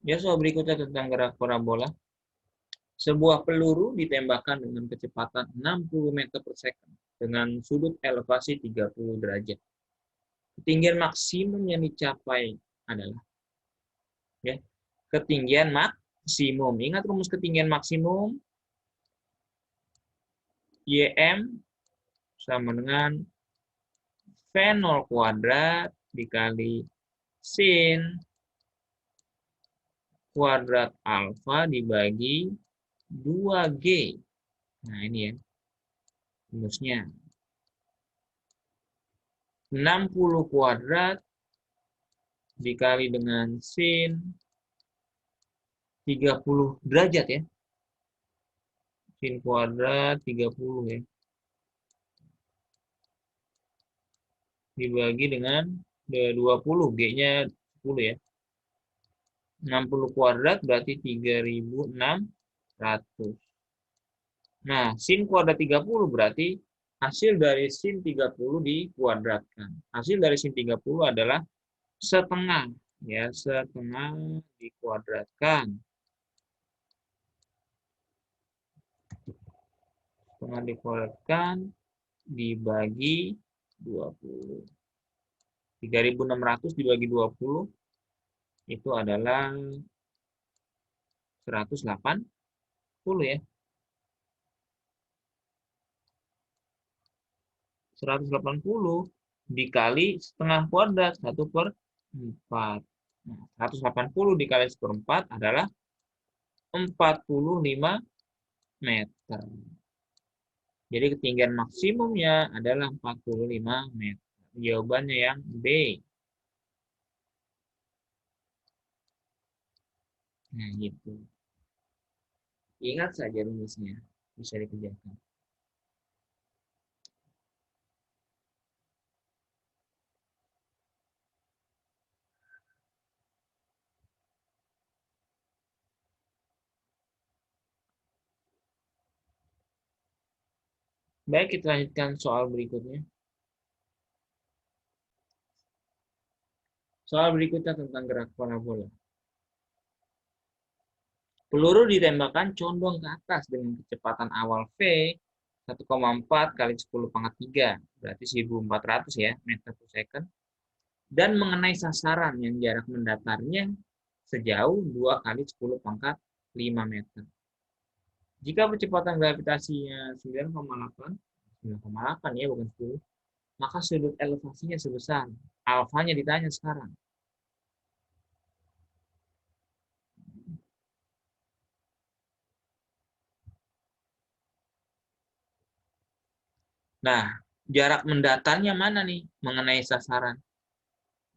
Ya, soal berikutnya tentang gerak parabola. Sebuah peluru ditembakkan dengan kecepatan 60 meter per second dengan sudut elevasi 30 derajat. Ketinggian maksimum yang dicapai adalah, ya, ketinggian maksimum. Ingat rumus ketinggian maksimum, YM sama dengan V0 kuadrat dikali sin kuadrat alfa dibagi 2G. Nah, ini ya rumusnya. 60 kuadrat dikali dengan sin 30 derajat ya. Sin kuadrat 30 ya. Dibagi dengan 20, G-nya 10 ya. 60 kuadrat berarti 3.600. Nah, sin kuadrat 30 berarti hasil dari sin 30 dikuadratkan. Hasil dari sin 30 adalah setengah. Ya, setengah dikuadratkan. Setengah dikuadratkan dibagi 20. 3.600 dibagi 20 itu adalah 180 ya. 180 dikali setengah kuadrat 1/4. Nah, 180 dikali 1/4 adalah 45 meter. Jadi ketinggian maksimumnya adalah 45 meter. Jawabannya yang B. Nah, gitu. Ingat saja rumusnya, bisa dikerjakan. Baik, kita lanjutkan soal berikutnya. Soal berikutnya tentang gerak parabola. Peluru ditembakkan condong ke atas dengan kecepatan awal V 1,4 kali 10 pangkat 3, berarti 1.400 ya, meter per second, dan mengenai sasaran yang jarak mendatarnya sejauh 2 kali 10 pangkat 5 meter. Jika kecepatan gravitasinya 9,8 ya, bukan 10, maka sudut elevasinya sebesar. Alfanya ditanya sekarang. Nah, jarak mendatarnya mana nih mengenai sasaran?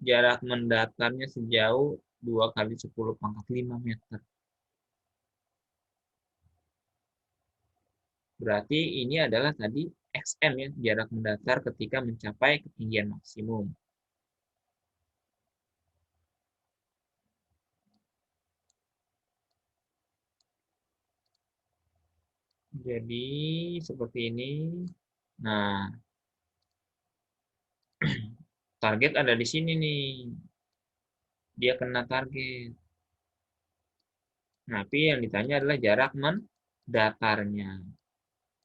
Jarak mendatarnya sejauh 2 kali 10 pangkat 5 meter. Berarti ini adalah tadi XM ya, jarak mendatar ketika mencapai ketinggian maksimum. Jadi seperti ini. Nah, target ada di sini nih. Dia kena target. Tapi yang ditanya adalah jarak mendatarnya.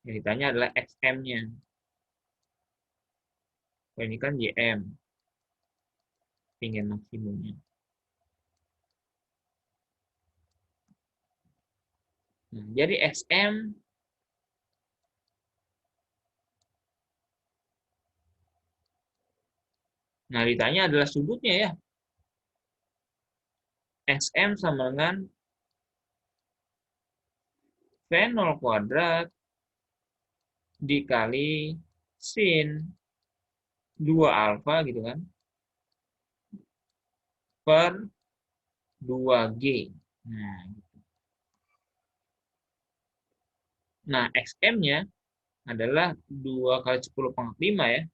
Yang ditanya adalah XM-nya. Ini kan YM, ketinggian maksimumnya. Nah, jadi XM nah ditanya adalah sudutnya ya. XM sama dengan V0 kuadrat dikali sin 2 alfa gitu kan, per 2G. Nah, nah XM-nya adalah 2 kali 10 pangkat 5 ya.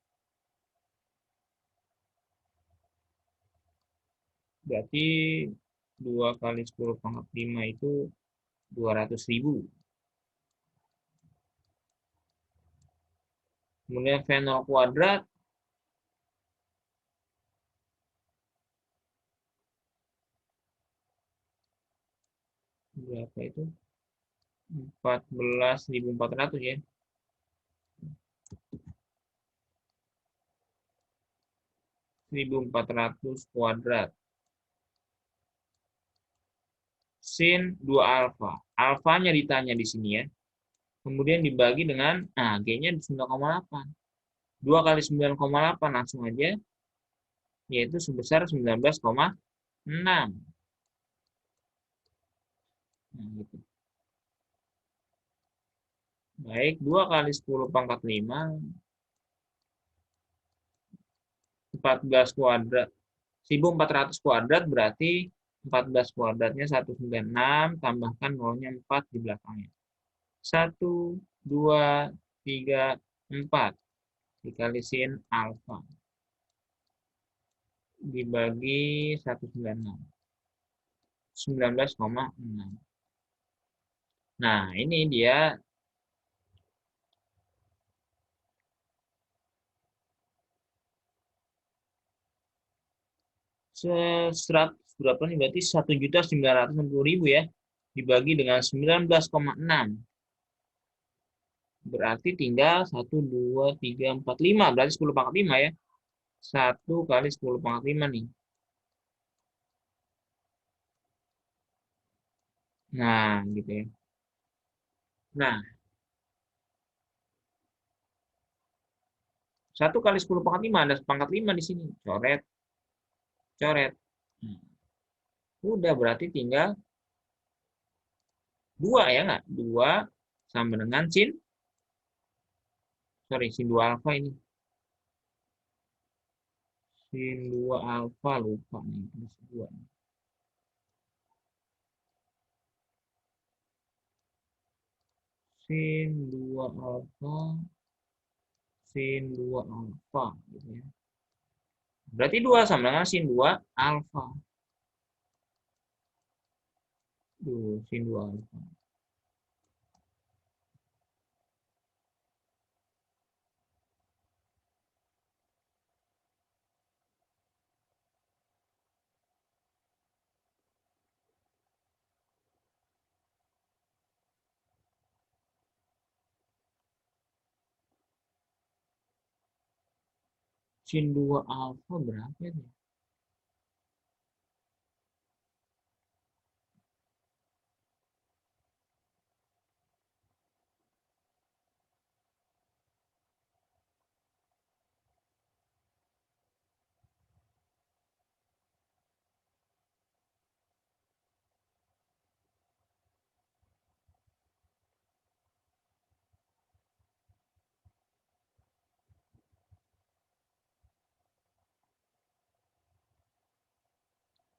Berarti 2 kali 10 pangkat 5 itu 200.000. Kemudian V0 kuadrat berapa itu? 14.400 ya. 1.400 kuadrat. Sin 2 alfa. Alfanya ditanya di sini ya. Kemudian dibagi dengan, nah G-nya 9,8. 2 kali 9,8 langsung aja, yaitu sebesar 19,6. Nah, gitu. Baik, 2 kali 10 pangkat 5, 14 kuadrat. 1.400 kuadrat berarti 14 kuadratnya 196, tambahkan nolnya 4 di belakangnya. 1, 2, 3, 4 dikali sin alfa dibagi 196. 19,6. Nah, ini dia berapa nih? Berarti 1.960.000 ya. Dibagi dengan 19,6. Berarti tinggal 1, 2, 3, 4, 5. Berarti 10 pangkat 5 ya. 1 kali 10 pangkat 5 nih. Nah, gitu ya. Nah, 1 kali 10 pangkat 5. Ada pangkat 5 di sini. Coret. Coret. Udah, berarti tinggal 2 ya nggak? 2 sama dengan sin. Sorry, sin 2 alfa ini. Sin 2 alfa, lupa nih. Plus 2. Sin 2 alfa. Sin 2 alfa. Gitu ya. Berarti 2 sama dengan sin 2 alfa. Sin 2 alfa. Sin 2 alfa berapa ya?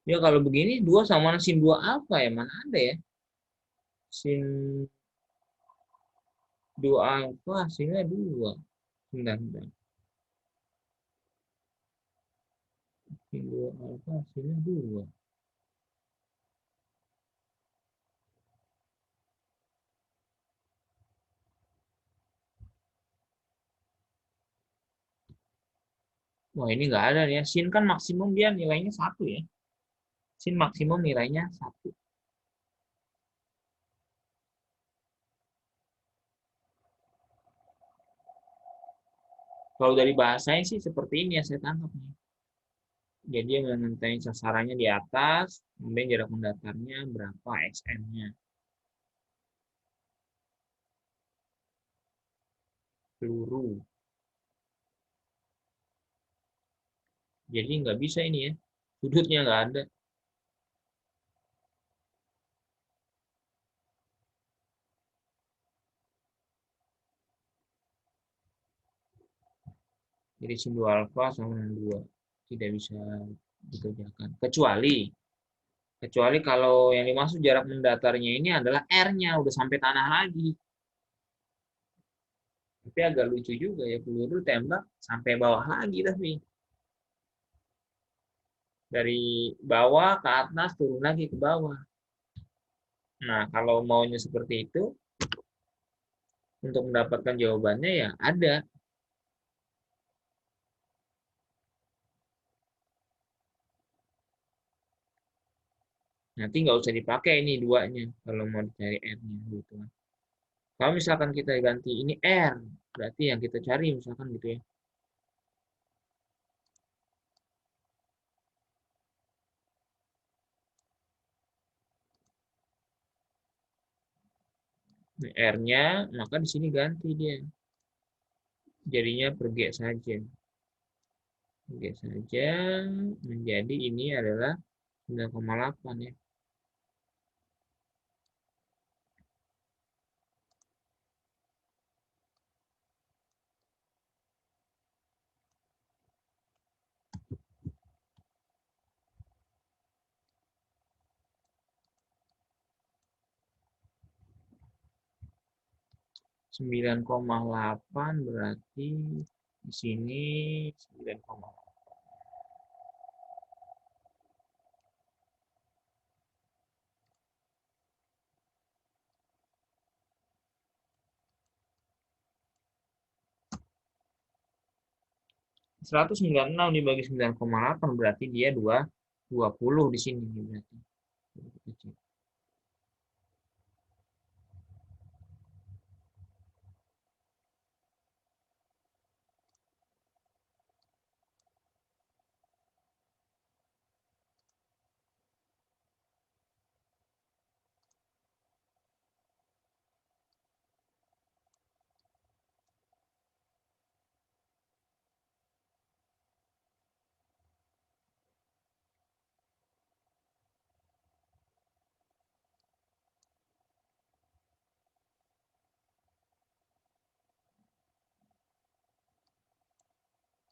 Ya kalau begini 2 sama sin 2 alfa ya, mana ada ya? Sin 2 alfa hasilnya 2. Bentar, bentar. Sin 2 alfa hasilnya 2. Wah, ini nggak ada ya. Sin kan maksimum dia nilainya 1 ya. Sin maksimum nilainya 1. Kalau dari bahasanya sih seperti ini ya saya tangkap nih. Jadi dia mengenai sasarannya di atas, kemudian jarak mendatarnya berapa XM-nya. Peluru. Jadi nggak bisa ini ya. Sudutnya nggak ada. Jadi sin 2 alfa sama dengan 2. Tidak bisa dikerjakan. Kecuali kalau yang dimaksud jarak mendatarnya ini adalah R-nya. Udah sampai tanah lagi. Tapi agak lucu juga ya. Peluru tembak sampai bawah lagi tapi. Dari bawah ke atas turun lagi ke bawah. Nah, kalau maunya seperti itu, untuk mendapatkan jawabannya ya ada. Nanti nggak usah dipakai ini duanya kalau mau dicari R-nya gitu kan. Kalau misalkan kita ganti ini R, berarti yang kita cari misalkan gitu ya. R-nya, maka di sini ganti dia. Jadinya per G saja. G saja menjadi ini adalah 9,8 ya. 9,8 berarti di sini 9,8. 196 dibagi 9,8 berarti dia 20 di sini berarti.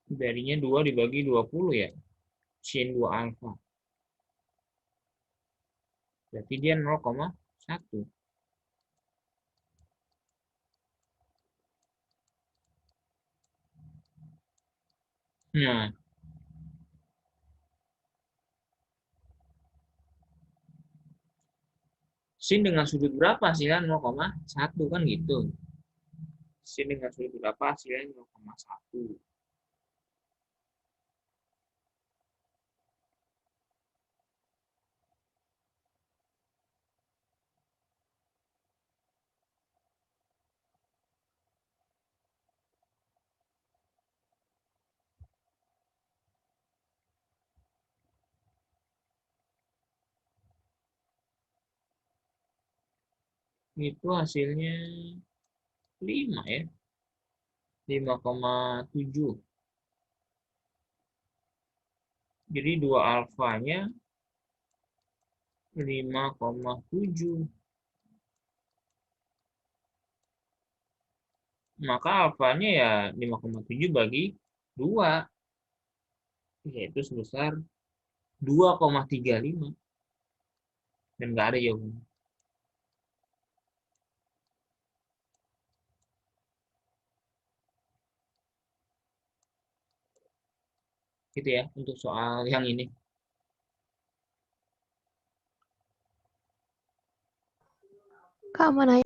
Jadinya 2 dibagi 20 ya. Sin 2 alfa. Berarti dia 0,1. Nah, sin dengan sudut berapa hasilnya 0,1 kan gitu. Sin dengan sudut berapa hasilnya 0,1. Itu hasilnya 5 ya. 5,7. Jadi 2 alfanya 5,7. Maka alfanya ya 5,7 bagi 2, yaitu sebesar 2,35. Dan nggak ada jawabannya. Gitu ya untuk soal yang ini. Kak, mau nanya,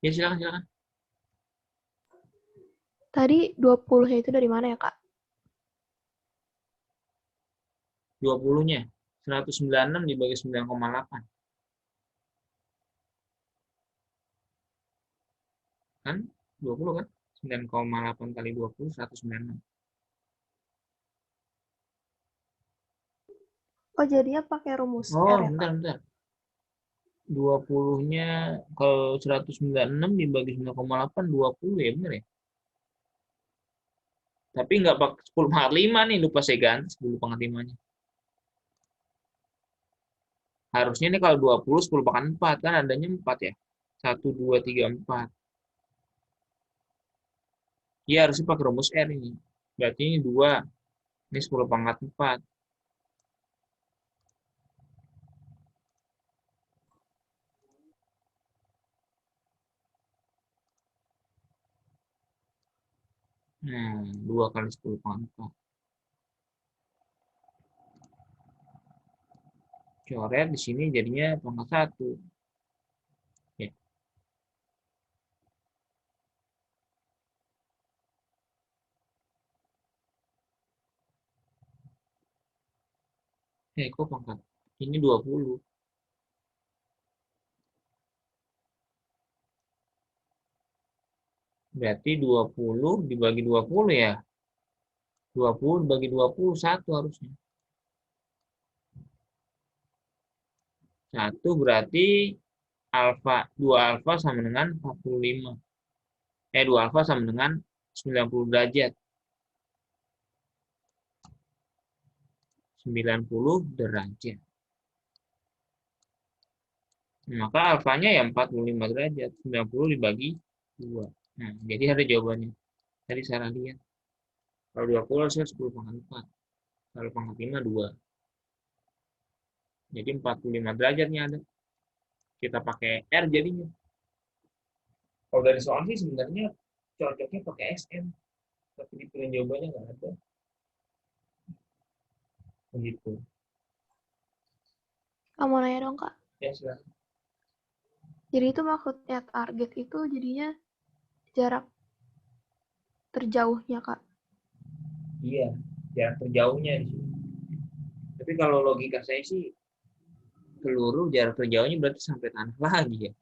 Ya silakan silakan. tadi 20-nya itu dari mana ya, Kak? 20-nya 196 dibagi 9,8 kan 20 kan 9,8 kali 20 196. Oh, jadinya pakai rumus Oh R ya, bentar Kak? bentar, 20-nya kalau 196 dibagi 9,8 20 ya bener ya. Tapi nggak pakai 10 pangkat 5 nih, lupa saya ganti 10 pangkat 5-nya. Harusnya nih kalau 20 10 pangkat 4 kan adanya 4 ya. 1 2 3 4. Iya harusnya pakai rumus R ini. Berarti ini 2, ini 10 pangkat 4. Nah, 2 kali 10 pangkat 4. Coret di sini jadinya pangkat 1. Ya. Kok pangkat Ini 20. Berarti 20 dibagi 20 ya. 20 dibagi 20, 1 harusnya. 1 berarti alfa, 2 alfa sama dengan 45. 2 alfa sama dengan 90 derajat. 90 derajat. Maka alfanya ya 45 derajat. 90 dibagi 2. Nah, jadi ada jawabannya. Tadi saya lihat. Kalau 20 saya 10 pangkat 4. Kalau pangkat 5, 2. Jadi 45 derajatnya ada. Kita pakai R jadinya. Kalau dari soal sih sebenarnya cocoknya pakai SM. Tapi di pilihan jawabannya nggak ada. Begitu. Kamu nanya dong, Kak. Ya, silakan. Jadi itu maksudnya target itu jadinya jarak terjauhnya, Kak. Iya, jarak terjauhnya di sini. Tapi kalau logika saya sih peluru jarak terjauhnya berarti sampai tanah lagi ya.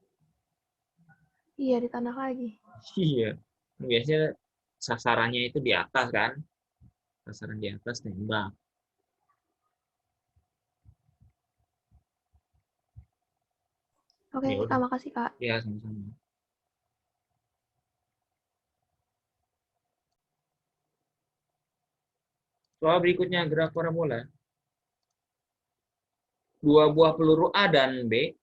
Iya, di tanah lagi. Iya. Biasanya sasarannya itu di atas kan. Sasaran di atas tembak. Oke, Ya Kak, udah. makasih, Kak. Ya, sama-sama. Soal berikutnya gerak parabola. Dua buah peluru A dan B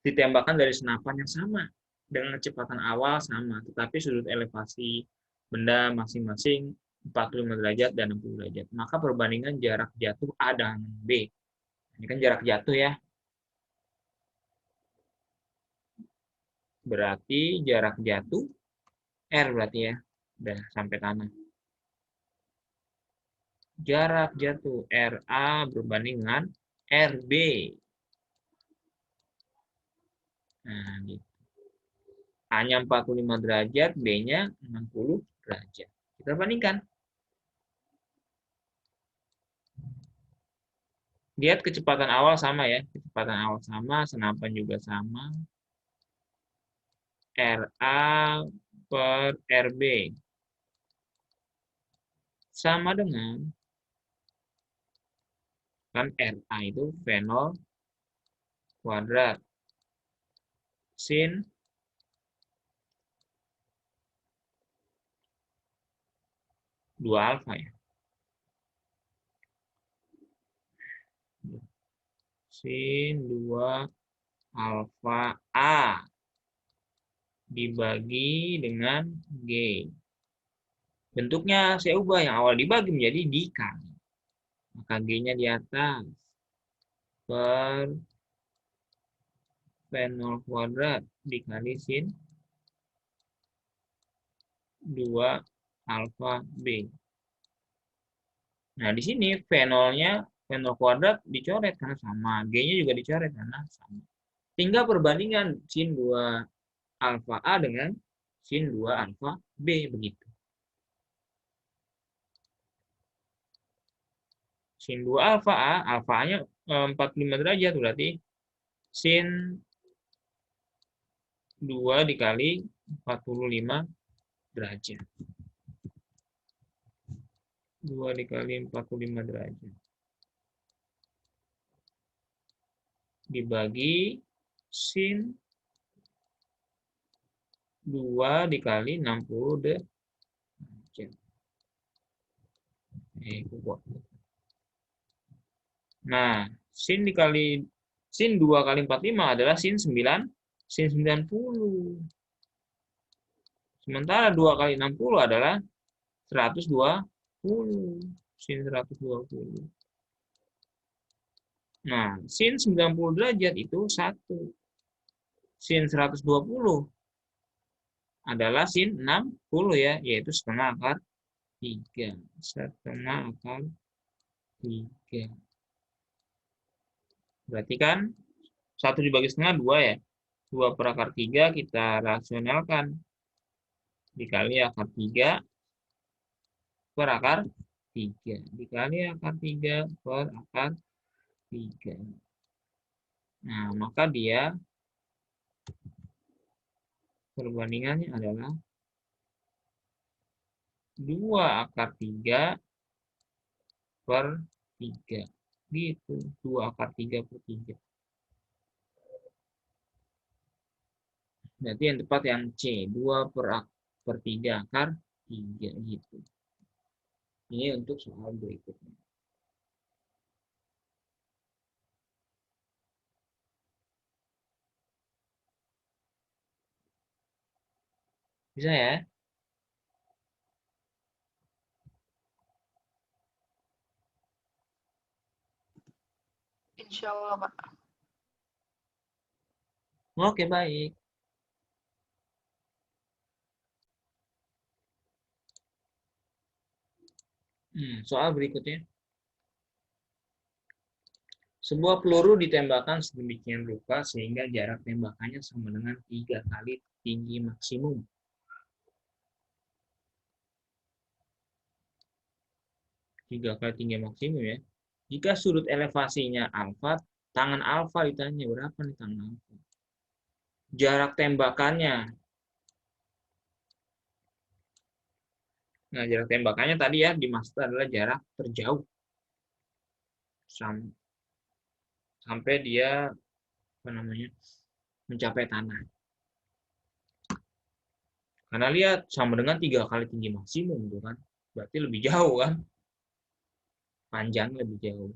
ditembakkan dari senapan yang sama dengan kecepatan awal sama, tetapi sudut elevasi benda masing-masing 45 derajat dan 60 derajat. Maka perbandingan jarak jatuh A dan B. Ini kan jarak jatuh ya. Berarti jarak jatuh R berarti ya. Udah sampai tanah. Jarak jatuh RA berbanding dengan RB. Nah, gitu. A-nya 45 derajat, B-nya 60 derajat. Kita bandingkan. Lihat kecepatan awal sama ya. Kecepatan awal sama, senapan juga sama. RA per RB. Sama dengan, kan RA itu V0 kuadrat. Sin 2 alfa ya. Sin 2 alfa A dibagi dengan G. Bentuknya saya ubah, yang awal dibagi menjadi dikali. Maka G-nya di atas. Per V0 kuadrat dikali sin 2 alfa B. Nah, di sini V0-nya, V0 kuadrat dicoret karena sama. G-nya juga dicoret karena sama. Tinggal perbandingan sin 2 alfa A dengan sin 2 alfa B. Begitu. Sin 2 alfa A, alfa A-nya 45 derajat. Berarti sin 2 dikali 45 derajat. 2 dikali 45 derajat. Dibagi sin 2 dikali 60 derajat. Nah, sin 2 kali 45 adalah sin 90. Sementara 2 kali 60 adalah 120. Sin 120. Nah, sin 90 derajat itu 1. Sin 120 adalah sin 60 ya, yaitu setengah akar 3. Setengah akar 3. Berarti kan 1 dibagi setengah 2 ya. 2 per akar 3 kita rasionalkan. Dikali akar 3 per akar 3. Dikali akar 3 per akar 3. Nah, maka dia perbandingannya adalah 2/3 gitu, 2/3/3. Berarti yang tepat yang C, 2/3 gitu. Ini untuk soal berikutnya. Bisa ya? Insya Allah, Pak. Oke, baik. Soal berikutnya. Sebuah peluru ditembakkan sedemikian rupa sehingga jarak tembakannya sama dengan 3 kali tinggi maksimum. 3 kali tinggi maksimum ya. Jika sudut elevasinya alfa, tangan alfa ditanya berapa nih tangan alfa. Jarak tembakannya. Nah, jarak tembakannya tadi ya dimaksud adalah jarak terjauh. Sampai dia mencapai tanah. Karena lihat sama dengan 3 kali tinggi maksimum tuh kan. Berarti lebih jauh kan. Panjang lebih jauh.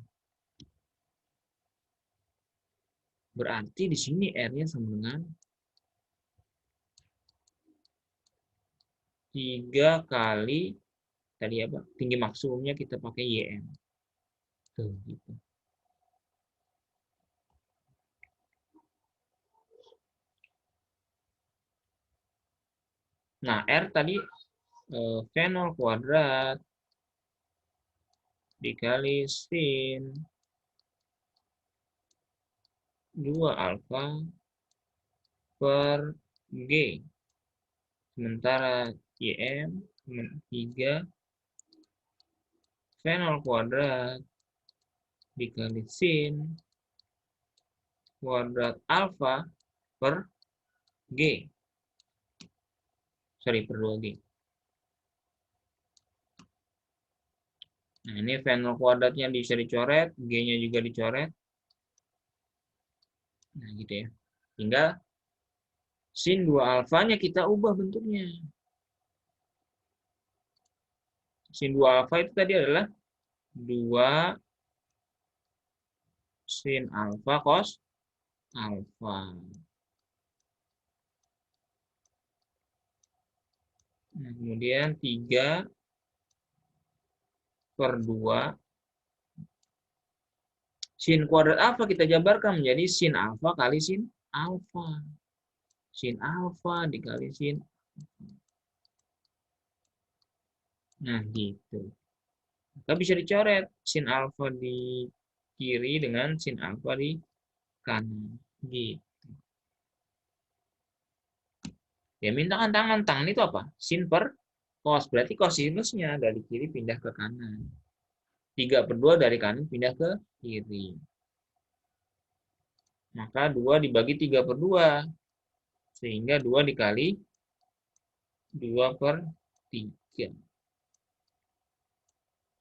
Berarti di sini R-nya sama dengan 3 kali tadi apa? Tinggi maksimumnya kita pakai YM. Tuh, gitu. Nah, R tadi V0 kuadrat dikali sin 2 alfa per G. Sementara YM 3 V0 kuadrat dikali sin kuadrat alfa per G. Sorry, per 2G. Nah, ini V0 kuadratnya bisa dicoret, G-nya juga dicoret. Nah, gitu ya. Tinggal sin 2 alfanya kita ubah bentuknya. Sin 2 alfa itu tadi adalah 2 sin alfa cos alfa. Nah, kemudian 3 per 2 sin kuadrat alfa kita jabarkan menjadi sin alfa kali sin alfa. Sin alfa dikali sin. Nah, gitu. Maka bisa dicoret sin alfa di kiri dengan sin alfa di kanan. Gitu. Ya, mintakan tangan itu apa? Sin per cos. Berarti kosinusnya dari kiri pindah ke kanan. 3/2 dari kanan pindah ke kiri. Maka 2 dibagi 3/2. Sehingga 2 dikali 2/3.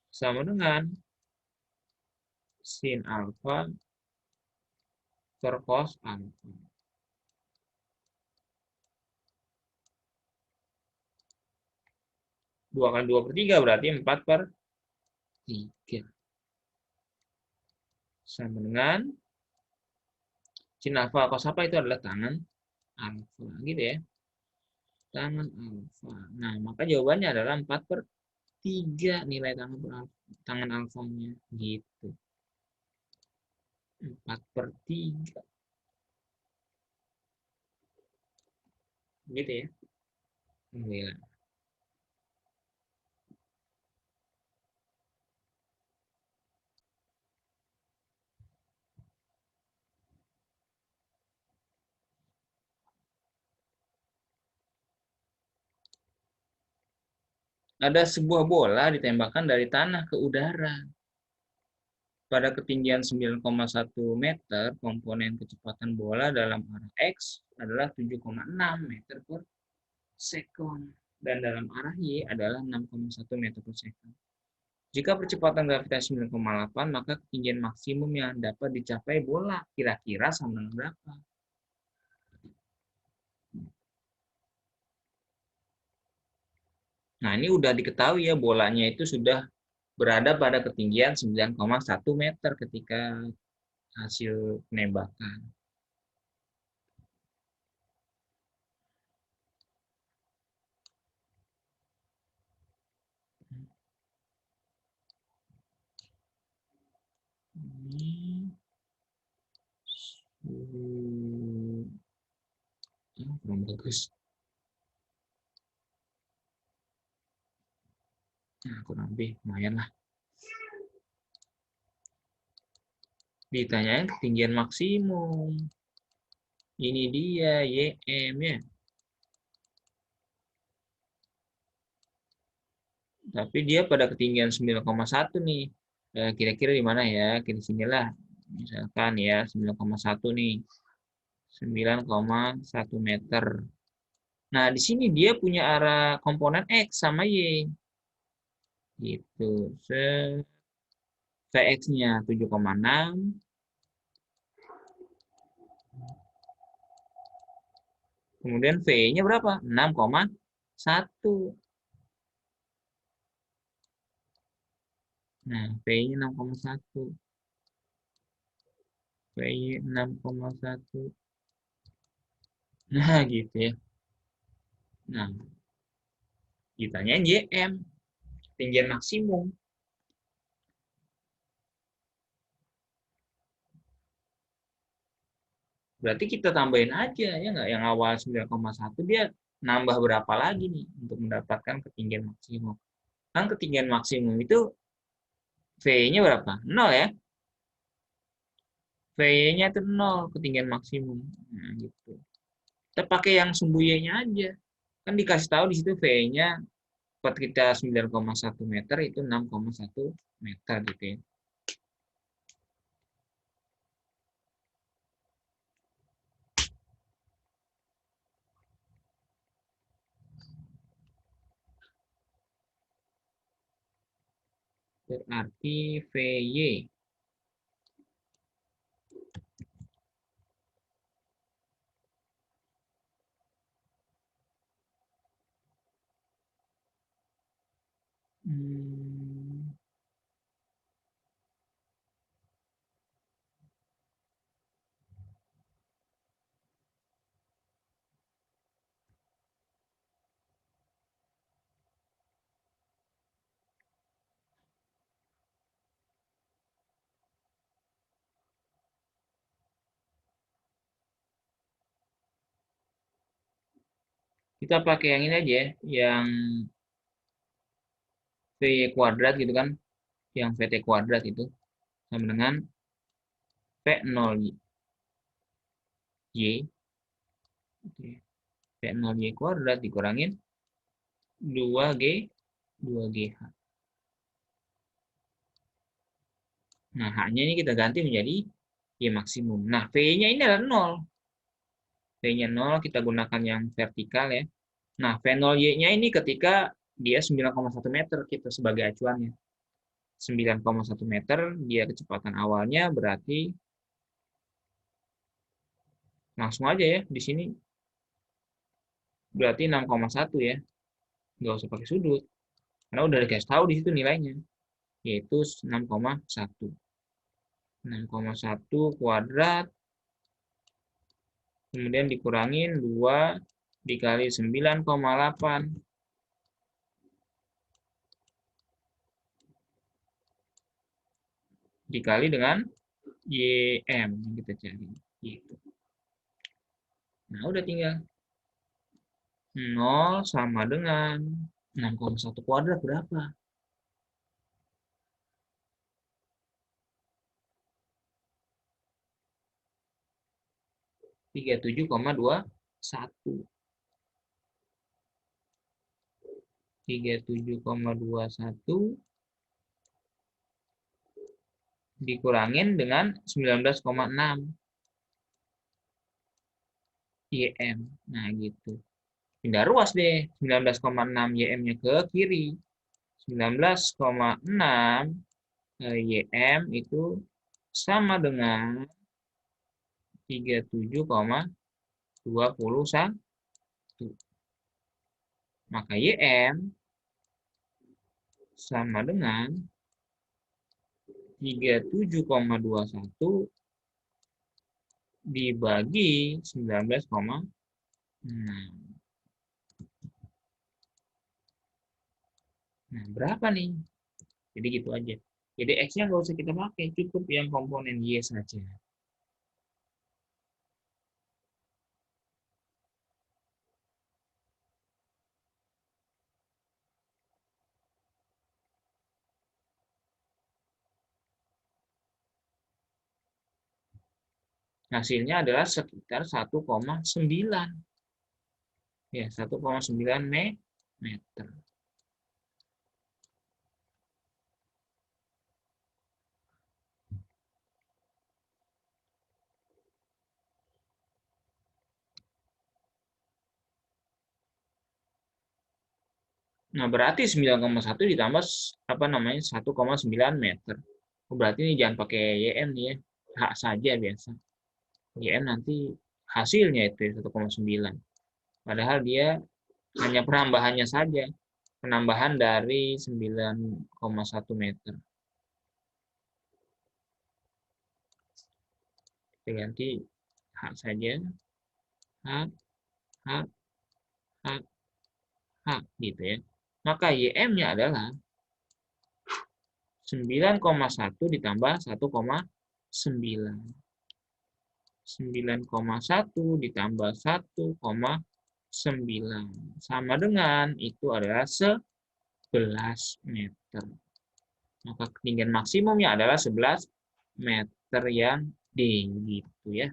Sama dengan sin alfa per cos alfa. 2 kali 2/3 berarti 4/3. Sama dengan sin alfa cos alfa itu adalah tangan alfa. Gitu ya. Tangan alfa. Nah, maka jawabannya adalah 4/3 nilai tangan alfanya. Gitu. 4/3. Gitu ya. Alhamdulillah. Ada sebuah bola ditembakkan dari tanah ke udara. pada ketinggian 9,1 meter, komponen kecepatan bola dalam arah X adalah 7,6 meter per sekon. Dan dalam arah Y adalah 6,1 meter per sekon. Jika percepatan gravitasi 9,8, maka ketinggian maksimum yang dapat dicapai bola kira-kira sama dengan berapa? Nah, ini udah diketahui ya, bolanya itu sudah berada pada ketinggian 9,1 meter ketika hasil penembakan. Ini kurang bagus. Nah, kurang lebih lumayan lah. Ditanyain ketinggian maksimum. Ini dia YM ya. Tapi dia pada ketinggian 9,1 nih. Kira-kira di mana ya? Kira sinilah. Misalkan ya 9,1 nih. 9,1 meter. Nah, di sini dia punya arah komponen X sama Y. Gitu. Vx-nya 7,6. Kemudian V-nya berapa? 6,1. Nah, V-nya 6,1. V-nya 6,1. Nah, gitu ya. Nah, ditanyain YM, ketinggian maksimum. Berarti kita tambahin aja, ya nggak? Yang awal 9,1 dia nambah berapa lagi nih untuk mendapatkan ketinggian maksimum. Kan ketinggian maksimum itu V-nya berapa? 0 ya. V-nya itu 0, ketinggian maksimum. Nah, gitu. Kita pakai yang sumbu Y-nya aja. Kan dikasih tahu di situ V-nya buat kita 9,1 meter itu 6,1 meter gitu ya. Berarti VY. Kita pakai yang ini aja, yang VY kuadrat gitu kan, yang VT kuadrat itu sama dengan V0Y. V0Y kuadrat dikurangin 2G, 2GH. Nah, H-nya ini kita ganti menjadi Y maksimum. Nah, V-nya ini adalah 0. V-nya 0, kita gunakan yang vertikal ya. Nah, V0Y-nya ini ketika dia 9,1 meter, kita sebagai acuannya. 9,1 meter, dia kecepatan awalnya berarti langsung aja ya, di sini berarti 6,1 ya. Nggak usah pakai sudut. Karena udah dikasih tahu di situ nilainya, yaitu 6,1. 6,1 kuadrat, kemudian dikurangin 2 dikali 9,8 dikali dengan YM yang kita cari. Gitu. Nah, udah tinggal 0 sama dengan 6,1 kuadrat berapa? 37,21. 37,21 dikurangin dengan 19,6 YM. Nah, gitu. Pindah ruas deh. 19,6 YM-nya ke kiri. 19,6 YM itu sama dengan 37,21. Maka YM sama dengan 37,21 dibagi 19,6. Nah, berapa nih? Jadi gitu aja. Jadi X-nya nggak usah kita pakai, cukup yang komponen Y saja. Hasilnya adalah sekitar 1,9. Ya, 1,9 meter. Nah, berarti 9,1 ditambah 1,9 meter. Berarti ini jangan pakai YM nih ya. H saja biasa. YM nanti hasilnya itu 1,9. Padahal dia hanya penambahannya saja. Penambahan dari 9,1 meter. Kita ganti H saja. H, H, H, H gitu ya. Maka YM-nya adalah 9,1 ditambah 1,9. 9,1 ditambah 1,9 sama dengan itu adalah 11 meter. Maka ketinggian maksimumnya adalah 11 meter yang D gitu ya.